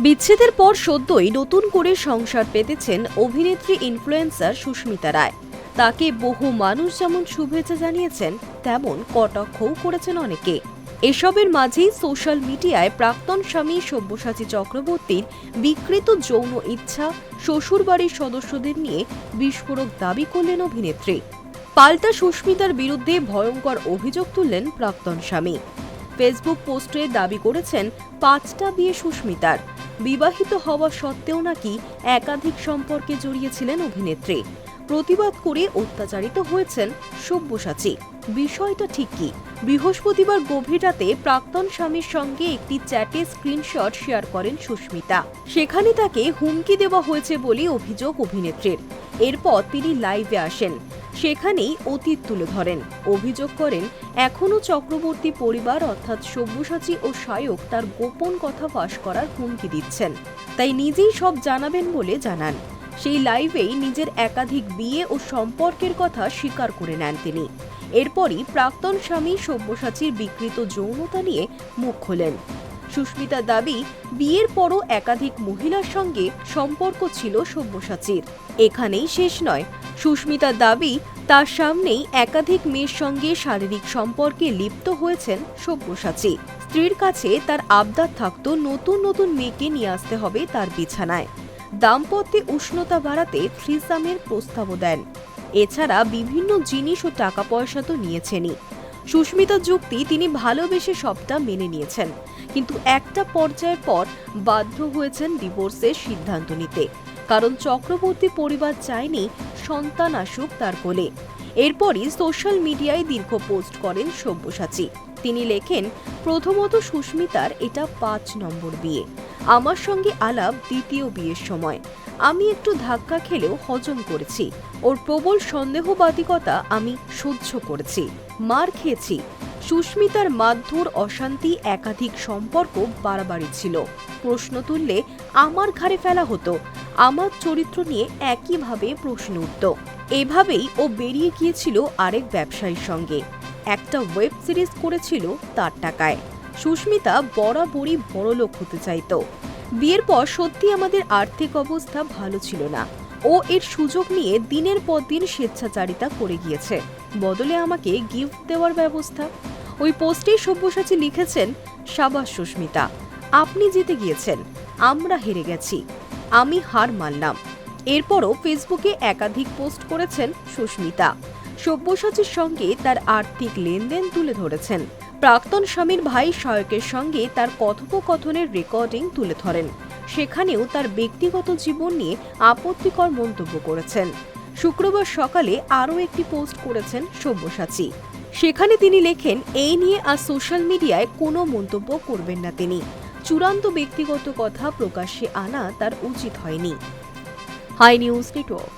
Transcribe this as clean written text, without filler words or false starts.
বিচ্ছেদের পর সদ্যই নতুন করে সংসার পেতেছেন অভিনেত্রী ইনফ্লুয়েন্সার সুস্মিতা রায়। তাকে বহু মানুষ যেমন শুভেচ্ছা জানিয়েছেন, তেমন কটাক্ষও করেছেন অনেকে। এসবের মাঝেই সোশ্যাল মিডিয়ায় প্রাক্তন স্বামী সব্যসাচী চক্রবর্তীর বিকৃত যৌন ইচ্ছা, শ্বশুরবাড়ির সদস্যদের নিয়ে বিস্ফোরক দাবি করলেন অভিনেত্রী। পাল্টা সুস্মিতার বিরুদ্ধে ভয়ঙ্কর অভিযোগ তুললেন প্রাক্তন স্বামী। ফেসবুক পোস্টে দাবি করেছেন 5টা বিয়ে সুস্মিতার। বিবাহিত হওয়া সত্ত্বেও নাকি একাধিক সম্পর্কে জড়িয়েছিলেন অভিনেত্রী। প্রতিবাদ করে অত্যাচারিত হয়েছেন সব্যসাচী। বিষয়টা ঠিক কি? বৃহস্পতিবার গভীর রাতে প্রাক্তন স্বামীর সঙ্গে একটি চ্যাটে স্ক্রিনশট শেয়ার করেন সুস্মিতা। সেখানে তাকে হুমকি দেওয়া হয়েছে বলে অভিযোগ অভিনেত্রীর। এরপর তিনি লাইভে আসেন, সেখানেই অতীত তুলে ধরেন। অভিযোগ করেন এখনও চক্রবর্তী পরিবার অর্থাৎ সব্যসাচী ও সায়ক তার গোপন কথা ফাঁস করার হুমকি দিচ্ছেন, তাই নিজেই সব জানাবেন বলে জানান। সেই লাইভেই নিজের একাধিক বিয়ে ও সম্পর্কের কথা স্বীকার করে নেন তিনি। এরপরই প্রাক্তন স্বামী সব্যসাচীর বিকৃত যৌনতা নিয়ে মুখ খোলেন। সুস্মিতার দাবি, বিয়ের পরও একাধিক মহিলার সঙ্গে সম্পর্ক ছিল সব্যসাচীর। এখানেই শেষ নয়। সুস্মিতার দাবি, তার সামনেই একাধিক মেয়ের সঙ্গে শারীরিক সম্পর্কে লিপ্ত হয়েছেন সব্যসাচী। স্ত্রীর কাছে তার আবদার থাকত নতুন নতুন মেয়েকে নিয়ে আসতে হবে তার বিছানায়। দাম্পত্যে উষ্ণতা বাড়াতে থ্রিসামের প্রস্তাবও দেন। এছাড়া বিভিন্ন জিনিস ও টাকা পয়সা তো নিয়েছেনই। সুস্মিতার যুক্তি, তিনি ভালোবেসে সবটা মেনে নিয়েছেন, কিন্তু একটা পর্যায়ের পর বাধ্য হয়েছেন ডিভোর্সের সিদ্ধান্ত নিতে, কারণ চক্রবর্তী পরিবার চায়নি সন্তান আসুক তার কোলে। এরপরই সোশ্যাল মিডিয়ায় দীর্ঘ পোস্ট করেন সব্যসাচী। তিনি লেখেন, প্রথমত সুস্মিতার এটা 5 নম্বর বিয়ে। আমার সঙ্গে আলাপ দ্বিতীয় বিয়ের সময়। আমি একটু ধাক্কা খেলেও হজম করেছি। ওর প্রবল সন্দেহবাদিকতা আমি সহ্য করেছি, মার খেয়েছি। সুস্মিতার মারধর, অশান্তি, একাধিক সম্পর্ক বাড়াবাড়ি ছিল। প্রশ্ন তুললে আমার ঘাড়ে ফেলা হতো। আমার চরিত্র নিয়ে একইভাবে প্রশ্ন উঠত। এভাবেই ও বেরিয়ে গিয়েছিল আরেক ব্যবসায়ীর সঙ্গে। একটা ওয়েব সিরিজ করেছিল তার টাকায়। সুস্মিতা বরাবরই বড়লোক হতে চাইত। বিয়ের পর সত্যি আমাদের আর্থিক অবস্থা ভালো ছিল না। ও এর সুযোগ নিয়ে দিনের পর দিন স্বেচ্ছাচারিতা করে গিয়েছে, বদলে আমাকে গিফট দেওয়ার ব্যবস্থা। ওই পোস্টে সব্যসাচী লিখেছেন, সাবাস সুস্মিতা, আপনি জিতে গিয়েছেন, আমরা হেরে গেছি, আমি হার মানলাম। এরপরও ফেসবুকে একাধিক পোস্ট করেছেন সুস্মিতা। সব্যসাচীর সঙ্গে তার আর্থিক লেনদেন তুলে ধরেছেন। প্রাক্তন স্বামীর ভাই সায়কের সঙ্গে তার কথোপকথনের রেকর্ডিং তুলে ধরেন। সেখানেও তার ব্যক্তিগত জীবন নিয়ে আপত্তিকর মন্তব্য করেছেন। শুক্রবার সকালে আরও একটি পোস্ট করেছেন সব্যসাচী। সেখানে তিনি লেখেন, এই নিয়ে আর সোশ্যাল মিডিয়ায় কোনো মন্তব্য করবেন না তিনি। চূড়ান্ত ব্যক্তিগত কথা প্রকাশ্যে আনা তার উচিত হয়নি। Hi news network.